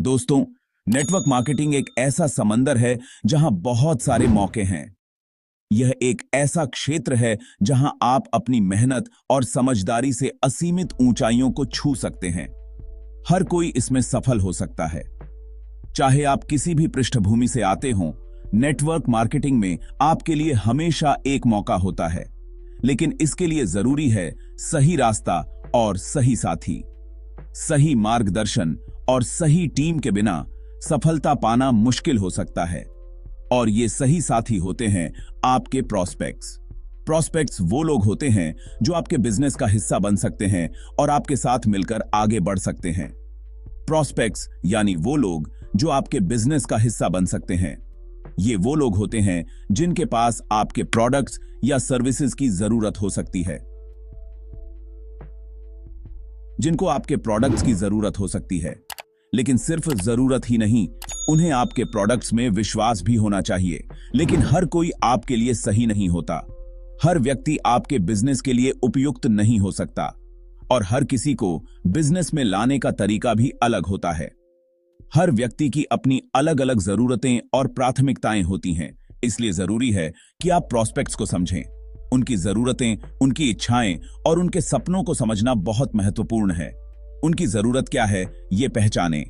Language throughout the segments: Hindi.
दोस्तों, नेटवर्क मार्केटिंग एक ऐसा समंदर है जहां बहुत सारे मौके हैं। यह एक ऐसा क्षेत्र है जहां आप अपनी मेहनत और समझदारी से असीमित ऊंचाइयों को छू सकते हैं। हर कोई इसमें सफल हो सकता है। चाहे आप किसी भी पृष्ठभूमि से आते हों, नेटवर्क मार्केटिंग में आपके लिए हमेशा एक मौका होता है। लेकिन इसके लिए जरूरी है सही रास्ता और सही साथी। सही मार्गदर्शन और सही टीम के बिना सफलता पाना मुश्किल हो सकता है। और ये सही साथी होते हैं आपके प्रॉस्पेक्ट्स। प्रॉस्पेक्ट्स वो लोग होते हैं जो आपके बिजनेस का हिस्सा बन सकते हैं और आपके साथ मिलकर आगे बढ़ सकते हैं। प्रॉस्पेक्ट्स यानी वो लोग जो आपके बिजनेस का हिस्सा बन सकते हैं। ये वो लोग होते हैं जिनके पास आपके प्रोडक्ट्स या सर्विसेज की जरूरत हो सकती है। जिनको आपके प्रोडक्ट्स की जरूरत हो सकती है। लेकिन सिर्फ जरूरत ही नहीं, उन्हें आपके प्रोडक्ट्स में विश्वास भी होना चाहिए। लेकिन हर कोई आपके लिए सही नहीं होता। हर व्यक्ति आपके बिजनेस के लिए उपयुक्त नहीं हो सकता और हर किसी को बिजनेस में लाने का तरीका भी अलग होता है। हर व्यक्ति की अपनी अलग अलग जरूरतें और प्राथमिकताएं होती हैं। इसलिए जरूरी है कि आप प्रॉस्पेक्ट्स को समझें। उनकी जरूरतें, उनकी इच्छाएं और उनके सपनों को समझना बहुत महत्वपूर्ण है। उनकी जरूरत क्या है, ये पहचानें।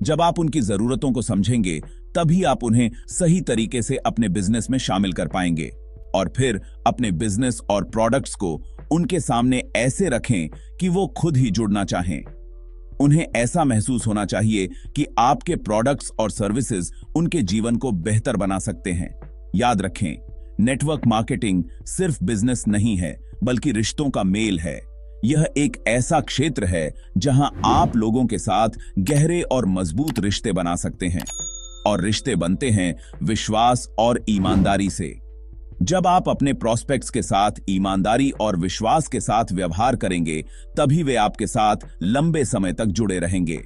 जब आप उनकी जरूरतों को समझेंगे, तभी आप उन्हें सही तरीके से अपने बिजनेस में शामिल कर पाएंगे। और फिर अपने बिजनेस और प्रोडक्ट्स को उनके सामने ऐसे रखें कि वो खुद ही जुड़ना चाहें। उन्हें ऐसा महसूस होना चाहिए कि आपके प्रोडक्ट्स और सर्विसेज उनके जीवन को बेहतर बना सकते हैं। याद रखें, नेटवर्क मार्केटिंग सिर्फ बिजनेस नहीं है, बल्कि रिश्तों का मेल है। यह एक ऐसा क्षेत्र है जहां आप लोगों के साथ गहरे और मजबूत रिश्ते बना सकते हैं। और रिश्ते बनते हैं विश्वास और ईमानदारी से। जब आप अपने प्रॉस्पेक्ट्स के साथ ईमानदारी और विश्वास के साथ व्यवहार करेंगे, तभी वे आपके साथ लंबे समय तक जुड़े रहेंगे।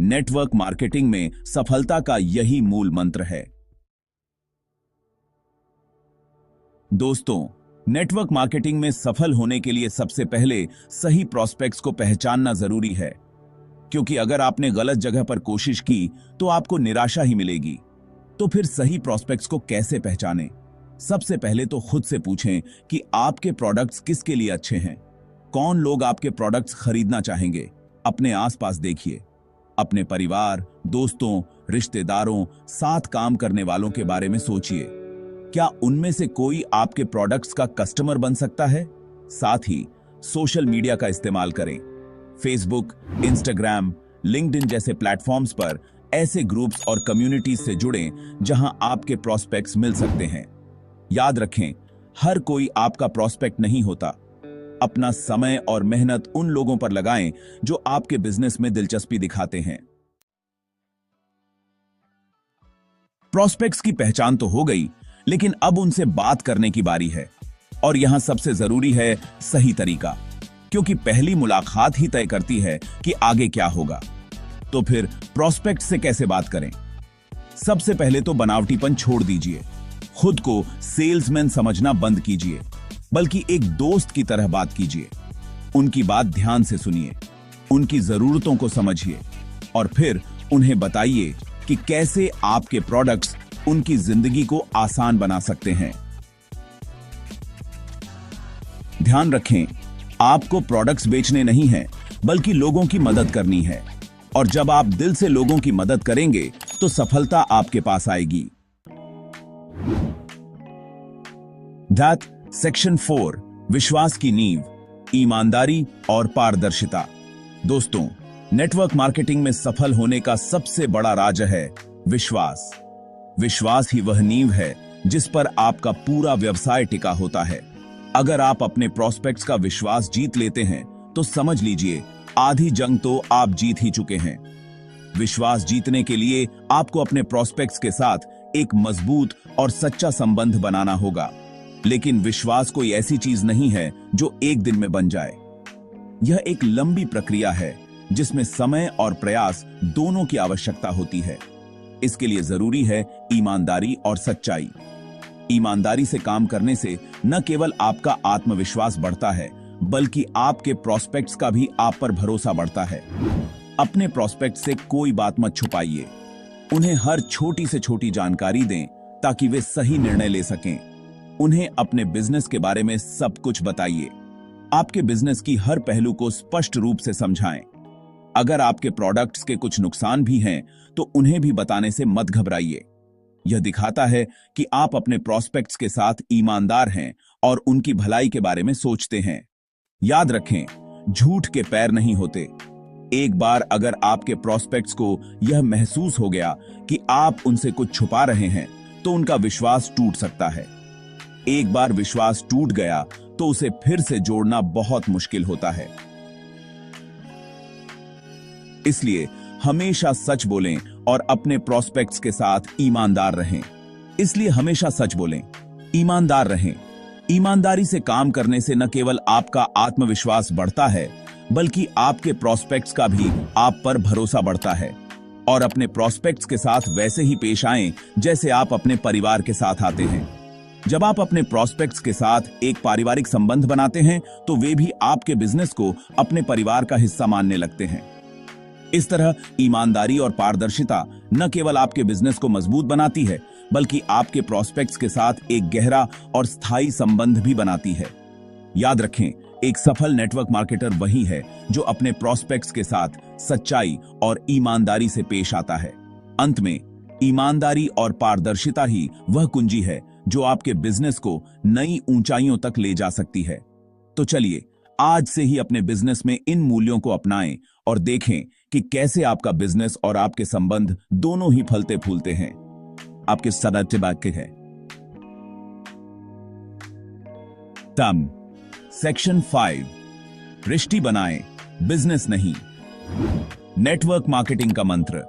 नेटवर्क मार्केटिंग में सफलता का यही मूल मंत्र है। दोस्तों, नेटवर्क मार्केटिंग में सफल होने के लिए सबसे पहले सही प्रॉस्पेक्ट्स को पहचानना जरूरी है। क्योंकि अगर आपने गलत जगह पर कोशिश की तो आपको निराशा ही मिलेगी। तो फिर सही प्रॉस्पेक्ट्स को कैसे पहचानें? सबसे पहले तो खुद से पूछें कि आपके प्रोडक्ट्स किसके लिए अच्छे हैं। कौन लोग आपके प्रोडक्ट्स खरीदना चाहेंगे? अपने आसपास देखिए। अपने परिवार, दोस्तों, रिश्तेदारों, साथ काम करने वालों के बारे में सोचिए। क्या उनमें से कोई आपके प्रोडक्ट्स का कस्टमर बन सकता है? साथ ही सोशल मीडिया का इस्तेमाल करें। फेसबुक, इंस्टाग्राम, लिंक्डइन जैसे प्लेटफॉर्म्स पर ऐसे ग्रुप्स और कम्युनिटीज से जुड़ें जहां आपके प्रॉस्पेक्ट्स मिल सकते हैं। याद रखें, हर कोई आपका प्रॉस्पेक्ट नहीं होता। अपना समय और मेहनत उन लोगों पर लगाएं जो आपके बिजनेस में दिलचस्पी दिखाते हैं। प्रॉस्पेक्ट्स की पहचान तो हो गई, लेकिन अब उनसे बात करने की बारी है। और यहां सबसे जरूरी है सही तरीका, क्योंकि पहली मुलाकात ही तय करती है कि आगे क्या होगा। तो फिर प्रॉस्पेक्ट से कैसे बात करें? सबसे पहले तो बनावटीपन छोड़ दीजिए। खुद को सेल्समैन समझना बंद कीजिए, बल्कि एक दोस्त की तरह बात कीजिए। उनकी बात ध्यान से सुनिए, उनकी जरूरतों को समझिए और फिर उन्हें बताइए कि कैसे आपके प्रोडक्ट्स उनकी जिंदगी को आसान बना सकते हैं। ध्यान रखें, आपको प्रोडक्ट्स बेचने नहीं हैं, बल्कि लोगों की मदद करनी है। और जब आप दिल से लोगों की मदद करेंगे, तो सफलता आपके पास आएगी। दैट सेक्शन 4, विश्वास की नींव, ईमानदारी और पारदर्शिता। दोस्तों, नेटवर्क मार्केटिंग में सफल होने का सबसे बड़ा राज है विश्वास। विश्वास ही वह नींव है जिस पर आपका पूरा व्यवसाय टिका होता है। अगर आप अपने प्रॉस्पेक्ट्स का विश्वास जीत लेते हैं, तो समझ लीजिए आधी जंग तो आप जीत ही चुके हैं। विश्वास जीतने के लिए आपको अपने प्रॉस्पेक्ट्स के साथ एक मजबूत और सच्चा संबंध बनाना होगा। लेकिन विश्वास कोई ऐसी चीज नहीं है जो एक दिन में बन जाए। यह एक लंबी प्रक्रिया है जिसमें समय और प्रयास दोनों की आवश्यकता होती है। इसके लिए जरूरी है ईमानदारी और सच्चाई। ईमानदारी से काम करने से न केवल आपका आत्मविश्वास बढ़ता है, बल्कि आपके प्रॉस्पेक्ट्स का भी आप पर भरोसा बढ़ता है। अपने प्रोस्पेक्ट से कोई बात मत छुपाइए। उन्हें हर छोटी से छोटी जानकारी दें ताकि वे सही निर्णय ले सकें। उन्हें अपने बिजनेस के बारे में सब कुछ बताइए। आपके बिजनेस की हर पहलू को स्पष्ट रूप से समझाएं। अगर आपके प्रोडक्ट्स के कुछ नुकसान भी हैं तो उन्हें भी बताने से मत घबराइए। यह दिखाता है कि आप अपने प्रोस्पेक्ट्स के साथ ईमानदार हैं और उनकी भलाई के बारे में सोचते हैं। याद रखें, झूठ के पैर नहीं होते। एक बार अगर आपके प्रोस्पेक्ट्स को यह महसूस हो गया कि आप उनसे कुछ छुपा रहे हैं तो उनका विश्वास टूट सकता है। एक बार विश्वास टूट गया तो उसे फिर से जोड़ना बहुत मुश्किल होता है। इसलिए हमेशा सच बोलें और अपने प्रोस्पेक्ट्स के साथ ईमानदार रहें। इसलिए हमेशा सच बोलें, ईमानदार रहें। ईमानदारी से काम करने से न केवल आपका आत्मविश्वास बढ़ता है, बल्कि आपके प्रोस्पेक्ट्स का भी आप पर भरोसा बढ़ता है। और अपने प्रोस्पेक्ट्स के साथ वैसे ही पेश आएं जैसे आप अपने परिवार के साथ आते हैं। जब आप अपने प्रोस्पेक्ट्स के साथ एक पारिवारिक संबंध बनाते हैं तो वे भी आपके बिजनेस को अपने परिवार का हिस्सा मानने लगते हैं। इस तरह ईमानदारी और पारदर्शिता न केवल आपके बिजनेस को मजबूत बनाती है, बल्कि आपके प्रोस्पेक्ट्स के साथ एक गहरा और स्थायी संबंध भी बनाती है। याद रखें, एक सफल नेटवर्क मार्केटर वही है जो अपने प्रोस्पेक्ट्स के साथ सच्चाई और ईमानदारी से पेश आता है। अंत में, ईमानदारी और पारदर्शिता ही वह कुंजी है जो आपके बिजनेस को नई ऊंचाइयों तक ले जा सकती है। तो चलिए, आज से ही अपने बिजनेस में इन मूल्यों को अपनाएं और देखें कि कैसे आपका बिजनेस और आपके संबंध दोनों ही फलते फूलते हैं। आपके सदाचे बाकी है। तम सेक्शन 5, रिश्ते बनाएं, बिजनेस नहीं। नेटवर्क मार्केटिंग का मंत्र।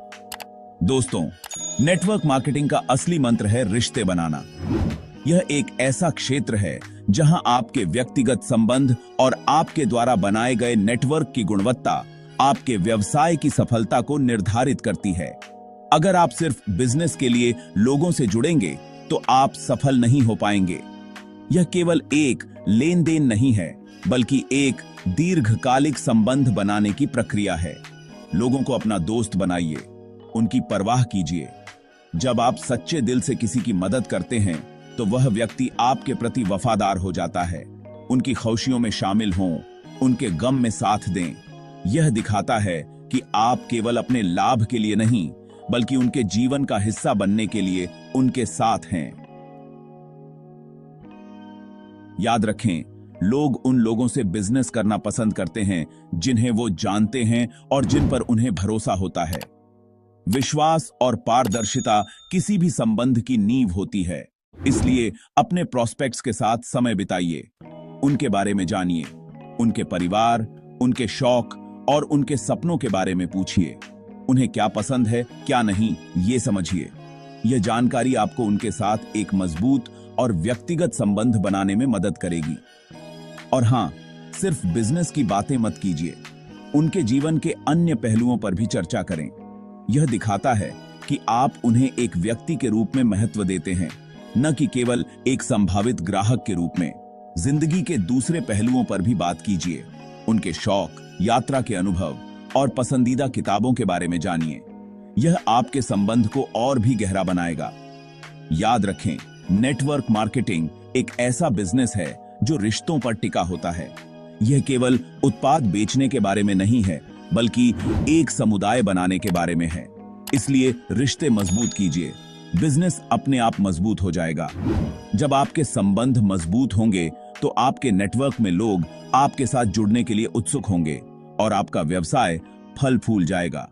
दोस्तों, नेटवर्क मार्केटिंग का असली मंत्र है रिश्ते बनाना। यह एक ऐसा क्षेत्र है जहां आपके व्यक्तिगत संबंध और आपके द्वारा बनाए गए नेटवर्क की गुणवत्ता आपके व्यवसाय की सफलता को निर्धारित करती है। अगर आप सिर्फ बिजनेस के लिए लोगों से जुड़ेंगे तो आप सफल नहीं हो पाएंगे। यह केवल एक लेन देन नहीं है, बल्कि एक दीर्घकालिक संबंध बनाने की प्रक्रिया है। लोगों को अपना दोस्त बनाइए, उनकी परवाह कीजिए। जब आप सच्चे दिल से किसी की मदद करते हैं तो वह व्यक्ति आपके प्रति वफादार हो जाता है। उनकी खुशियों में शामिल हों, उनके गम में साथ दें। यह दिखाता है कि आप केवल अपने लाभ के लिए नहीं, बल्कि उनके जीवन का हिस्सा बनने के लिए उनके साथ हैं। याद रखें, लोग उन लोगों से बिजनेस करना पसंद करते हैं जिन्हें वो जानते हैं और जिन पर उन्हें भरोसा होता है। विश्वास और पारदर्शिता किसी भी संबंध की नींव होती है। इसलिए अपने प्रोस्पेक्ट्स के साथ समय बिताइए, उनके बारे में जानिए, उनके परिवार, उनके शौक और उनके सपनों के बारे में पूछिए। उन्हें क्या पसंद है, क्या नहीं, ये समझिए। यह जानकारी आपको उनके साथ एक मजबूत और व्यक्तिगत संबंध बनाने में मदद करेगी। और हां, सिर्फ बिजनेस की बातें मत कीजिए, उनके जीवन के अन्य पहलुओं पर भी चर्चा करें। यह दिखाता है कि आप उन्हें एक व्यक्ति के रूप में महत्व देते हैं, न कि केवल एक संभावित ग्राहक के रूप में। जिंदगी के दूसरे पहलुओं पर भी बात कीजिए। उनके शौक, यात्रा के अनुभव और पसंदीदा किताबों के बारे में जानिए। यह आपके संबंध को और भी गहरा बनाएगा। याद रखें, नेटवर्क मार्केटिंग एक ऐसा बिजनेस है जो रिश्तों पर टिका होता है। यह केवल उत्पाद बेचने के बारे में नहीं है, बल्कि एक समुदाय बनाने के बारे में है। इसलिए रिश्ते मजबूत कीजिए, बिजनेस अपने आप मजबूत हो जाएगा। जब आपके संबंध मजबूत होंगे तो आपके नेटवर्क में लोग आपके साथ जुड़ने के लिए उत्सुक होंगे और आपका व्यवसाय फल फूल जाएगा।